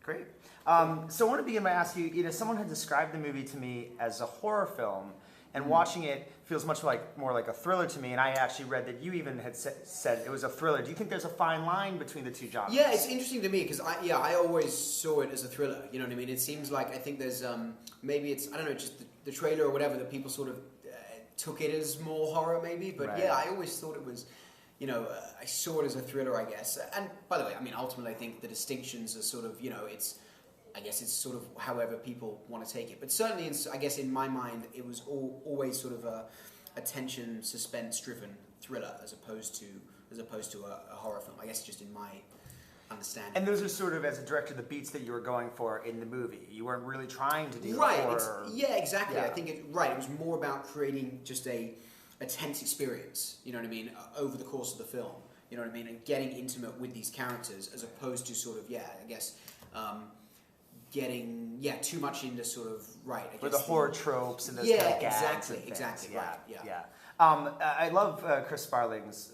Great. So I want to begin by asking you, someone had described the movie to me as a horror film, and watching it feels much more like a thriller to me, and I actually read that you even had said it was a thriller. Do you think there's a fine line between the two genres? Yeah, it's interesting to me because I always saw it as a thriller, you know what I mean? It seems like, I think there's, maybe it's, I don't know, just the trailer or whatever that people sort of took it as more horror maybe, but right. yeah, I always thought it was, I saw it as a thriller, I guess. And by the way, I mean, ultimately I think the distinctions are sort of, I guess it's sort of however people want to take it. But certainly, I guess in my mind, it was always sort of a tension, suspense-driven thriller as opposed to a horror film. I guess just in my understanding. And those are sort of, as a director, the beats that you were going for in the movie. You weren't really trying to do horror. Yeah, exactly. Yeah. I think it was more about creating just a tense experience. You know what I mean? Over the course of the film. You know what I mean? And getting intimate with these characters as opposed to sort of I guess. Getting too much into sort of or the horror tropes and those kind of gags exactly right. Yeah. I love Chris Sparling's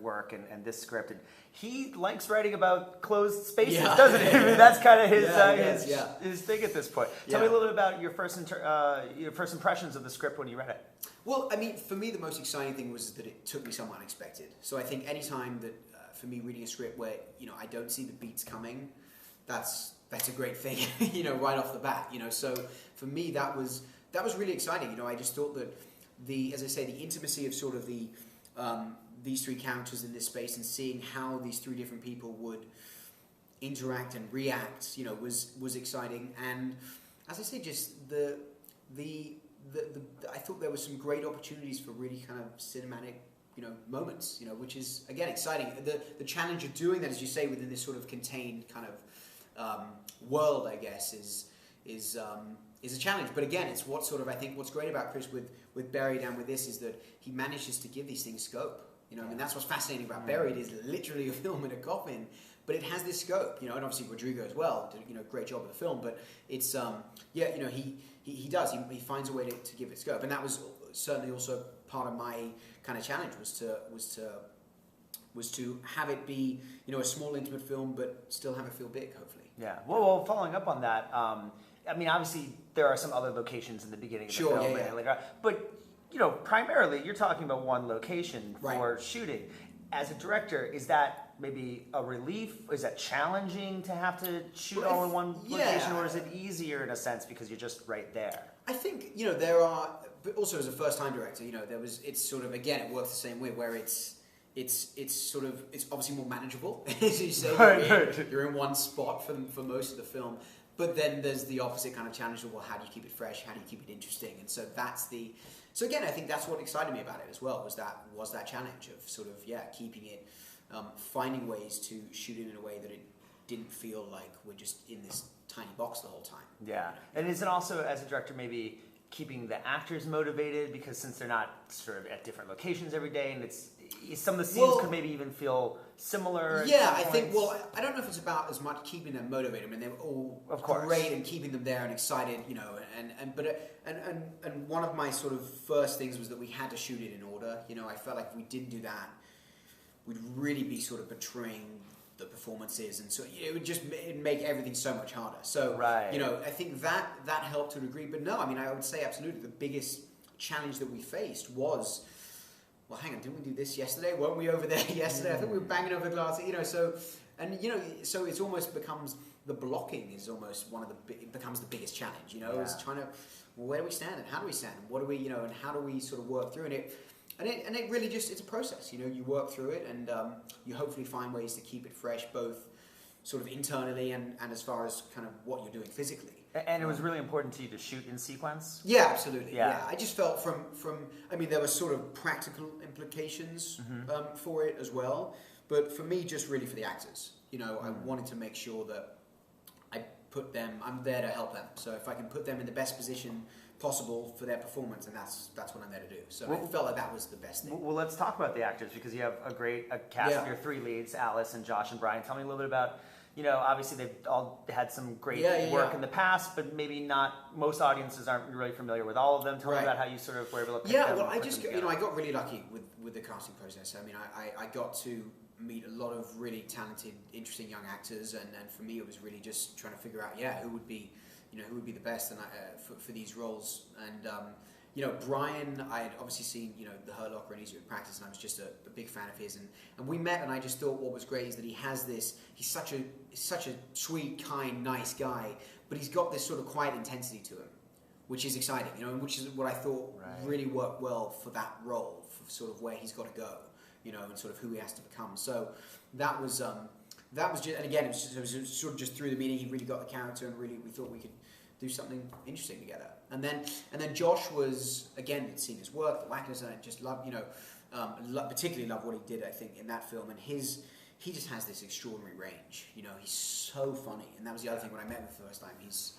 work and this script, and he likes writing about closed spaces, doesn't he? I mean, that's kind of his thing at this point. Tell me a little bit about your first impressions of the script when you read it. Well, I mean, for me, the most exciting thing was that it took me somewhere unexpected. So I think any time that for me reading a script where I don't see the beats coming, that's a great thing, right off the bat, So for me, that was really exciting. I just thought that as I say, the intimacy of sort of these three characters in this space and seeing how these three different people would interact and react, was exciting. And as I say, just I thought there were some great opportunities for really kind of cinematic, moments, which is again exciting. The challenge of doing that, as you say, within this sort of contained kind of world, I guess, is a challenge. But again, it's what sort of, I think what's great about Chris with Buried and with this is that he manages to give these things scope. I mean, that's what's fascinating about Buried is literally a film in a coffin, but it has this scope. And obviously Rodrigo as well did a great job of the film. But it's he does he finds a way to give it scope, and that was certainly also part of my kind of challenge was to have it be a small intimate film, but still have it feel big, hopefully. Yeah. Well, following up on that, I mean, obviously there are some other locations in the beginning of the film, but primarily you're talking about one location for shooting. As a director, is that maybe a relief? Is that challenging to have to shoot all in one location, or is it easier in a sense because you're just right there? I think there are, but also as a first-time director, it's sort of, again, it works the same way where it's obviously more manageable, as you say. You're in one spot for most of the film, but then there's the opposite kind of challenge of, well, how do you keep it fresh? How do you keep it interesting? And so so again, I think that's what excited me about it as well, was that challenge of sort of, keeping it, finding ways to shoot it in a way that it didn't feel like we're just in this tiny box the whole time. Yeah, and is it also, as a director, maybe keeping the actors motivated, because since they're not sort of at different locations every day, and some of the scenes could maybe even feel similar. Yeah, I think. Well, I don't know if it's about as much keeping them motivated. I mean, they were all great and keeping them there and excited, and one of my sort of first things was that we had to shoot it in order. I felt like if we didn't do that, we'd really be sort of betraying the performances, and so it'd make everything so much harder. So I think that helped to a degree. But no, I mean, I would say absolutely the biggest challenge that we faced was, well, hang on, didn't we do this yesterday? Weren't we over there yesterday? I think we were banging over glass, so it's almost becomes, the blocking is almost it becomes the biggest challenge, It's trying to, well, where do we stand and how do we stand and what do we, and how do we sort of work through it? And it really just, it's a process, you work through it and you hopefully find ways to keep it fresh, both sort of internally and as far as kind of what you're doing physically. And it was really important to you to shoot in sequence? Yeah, absolutely. Yeah. I just felt from I mean, there were sort of practical implications for it as well. But for me, just really for the actors. I wanted to make sure that I'm there to help them. So if I can put them in the best position possible for their performance, and that's what I'm there to do. So I felt like that was the best thing. Well, let's talk about the actors, because you have a cast of your three leads, Alice and Josh and Brian. Tell me a little bit about, obviously they've all had some great work in the past, but maybe not, most audiences aren't really familiar with all of them. Tell me about how you sort of were able to pick them. Well, I just, I got really lucky with the casting process. I mean, I got to meet a lot of really talented, interesting young actors, and for me it was really just trying to figure out who would be the best and for these roles. And Brian, I had obviously seen The Hurt Locker and Easy with Practice, and I was just a big fan of his, and we met, and I just thought what was great is that he's such a sweet, kind, nice guy, but he's got this sort of quiet intensity to him, which is exciting, and which is what I thought really worked well for that role, for sort of where he's got to go, and sort of who he has to become. So that was just, and again, it was sort of just through the meeting, he really got the character, and really we thought we could do something interesting together. And then Josh was, again, had seen his work, the wackiness, and I just loved, particularly loved what he did, I think, in that film. And he just has this extraordinary range. He's so funny. And that was the other thing when I met him for the first time. He's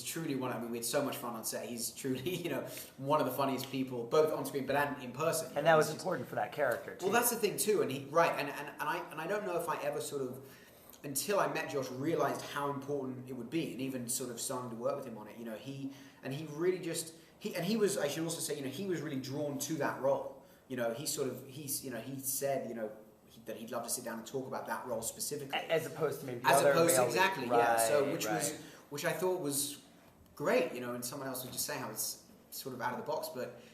truly we had so much fun on set. He's truly, one of the funniest people, both on screen but and in person. And that was important for that character, too. Well, that's the thing, too. And I don't know if I ever sort of, until I met Josh, realized how important it would be, and even sort of starting to work with him on it. He really just he was. I should also say, he was really drawn to that role. He said, that he'd love to sit down and talk about that role specifically, as opposed to maybe the other male exactly, lead. Yeah. So which I thought was great. And someone else would just say how it's sort of out of the box,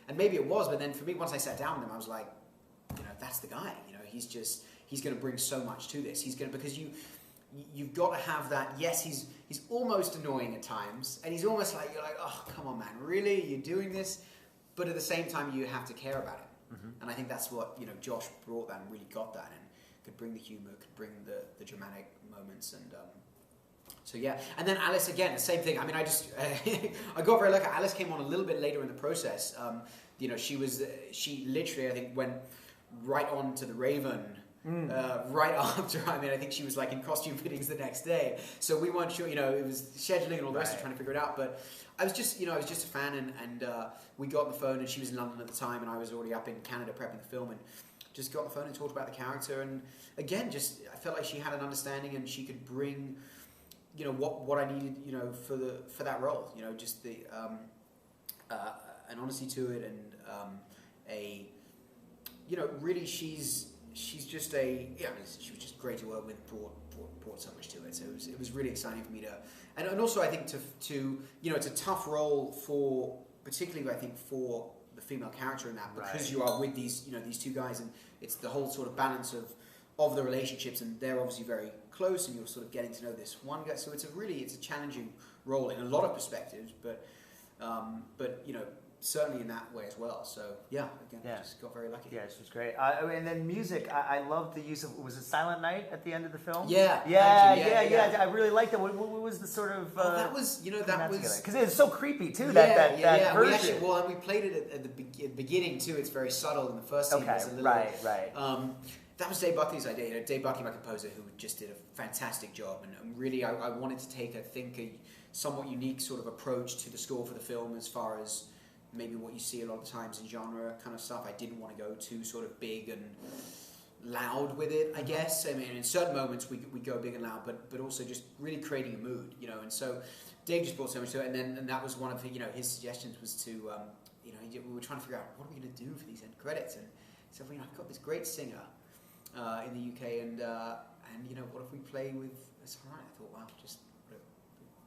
and maybe it was, but then for me, once I sat down with him, I was like, that's the guy. He's going to bring so much to this. Because you've got to have that. Yes, he's almost annoying at times, and he's almost like, you're like, oh, come on, man, really, you're doing this? But at the same time, you have to care about him. Mm-hmm. And I think that's what Josh brought that and really got that, and could bring the humor, could bring the dramatic moments, and so yeah. And then Alice, again, the same thing. I mean, I got very lucky. Alice came on a little bit later in the process. She literally, I think, went right on to the Raven. Right after. I mean, I think she was like in costume fittings the next day, so we weren't sure. It was scheduling and all the rest of trying to figure it out. But I was just a fan, and we got on the phone, and she was in London at the time, and I was already up in Canada prepping the film, and just got on the phone and talked about the character. And again, I felt like she had an understanding, and she could bring, what I needed, for that role. Just the an honesty to it, and really she's just she was just great to work with, brought so much to it. So it was really exciting for me to, and also I think to it's a tough role particularly I think for the female character in that, because you are with these two guys, and it's the whole sort of balance of the relationships, and they're obviously very close, and you're sort of getting to know this one guy. So it's a challenging role in a lot of perspectives, but certainly in that way as well. So yeah, again, just got very lucky. Yeah, it was great. And then music, I loved the use of, was it Silent Night at the end of the film? Yeah. I really liked that. What was the sort of that was because it's so creepy too. That version. And we played it at the beginning too. It's very subtle in the first scene. Okay, a little, right. That was Dave Buckley's idea. Dave Buckley, my composer, who just did a fantastic job, and really I wanted to take a somewhat unique sort of approach to the score for the film, as far as maybe what you see a lot of times in genre kind of stuff. I didn't want to go too sort of big and loud with it, I guess. I mean, in certain moments we go big and loud, but also just really creating a mood, and so Dave just brought so much to it, and that was one of his suggestions was to, we were trying to figure out what are we going to do for these end credits, and so I've got this great singer in the UK, and what if we play with this? I thought, wow,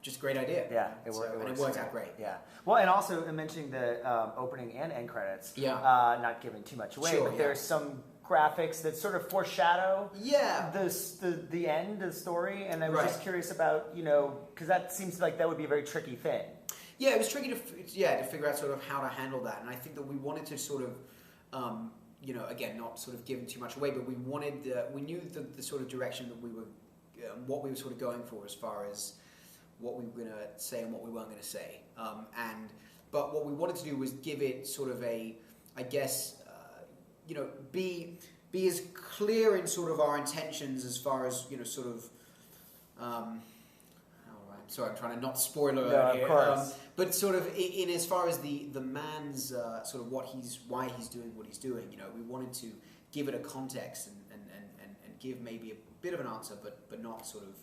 just a great idea. Yeah, it worked out great. Yeah. Well, and also mentioning the opening and end credits. Yeah. Not giving too much away, but there's some graphics that sort of foreshadow. Yeah. The end of the story, and I was just curious about because that seems like that would be a very tricky thing. Yeah, it was tricky to figure out sort of how to handle that, and I think that we wanted to sort of again, not sort of giving too much away, but we knew the sort of direction that we were what we were sort of going for as far as what we were going to say and what we weren't going to say. But what we wanted to do was give it sort of be as clear in sort of our intentions as far as, sort of, sorry, I'm trying to not spoil it here. Of course. But sort of in as far as the man's sort of why he's doing what he's doing, we wanted to give it a context and give maybe a bit of an answer, but not sort of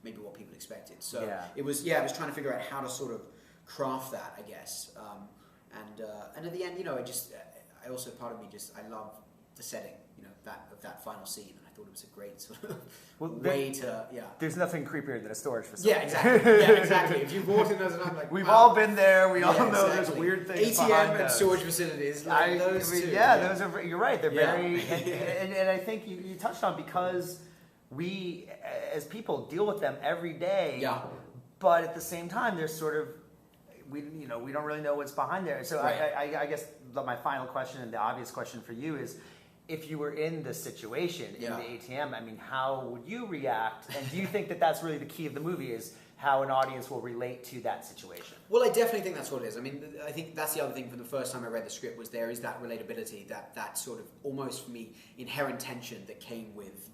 maybe what people expected. So it was trying to figure out how to sort of craft that, I guess. And at the end, I also, part of me I love the setting. that final scene, and I thought it was a great sort of way to There's nothing creepier than a storage facility. Yeah, exactly. Yeah, exactly. If you walked in those, and I'm like, we've wow. all been there. We all know exactly. there's weird things. ATM and storage facilities, like those two. Yeah, those are. You're right. They're very, and I think you touched on, because we as people deal with them every day. Yeah. But at the same time, there's sort of we don't really know what's behind there. So right. I guess my final question, and the obvious question for you, is, if you were in this situation in the ATM, I mean, how would you react? And do you think that that's really the key of the movie, is how an audience will relate to that situation? Well, I definitely think that's what it is. I mean, I think that's the other thing from the first time I read the script, was there is that relatability, that sort of almost, for me, inherent tension that came with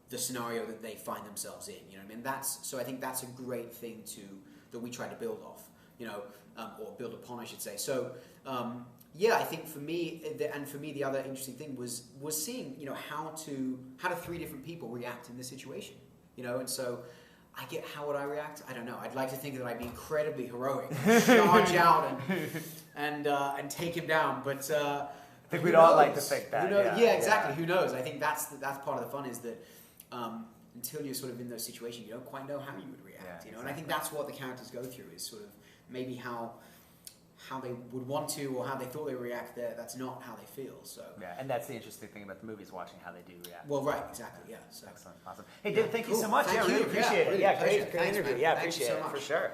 the scenario that they find themselves in. You know what I mean? So I think that's a great thing that we try to build off, or build upon, I should say. So, I think for me, the other interesting thing was seeing, how do three different people react in this situation, and so I get, how would I react? I don't know. I'd like to think that I'd be incredibly heroic, charge out and take him down, but I think we'd all like to think that. Exactly. Who knows? I think that's part of the fun, is that until you're sort of in those situations, you don't quite know how you would react. Exactly. And I think that's what the characters go through, is sort of maybe how they would want to, or how they thought they would react there. That's not how they feel. So and that's the interesting thing about the movie, is watching how they do react. Well, right, exactly, yeah. So. Excellent, awesome. Hey, David, thank you so much. Thank you. Really appreciate it. Really great Thanks, interview. man. Yeah, Thank you appreciate so it much. for sure.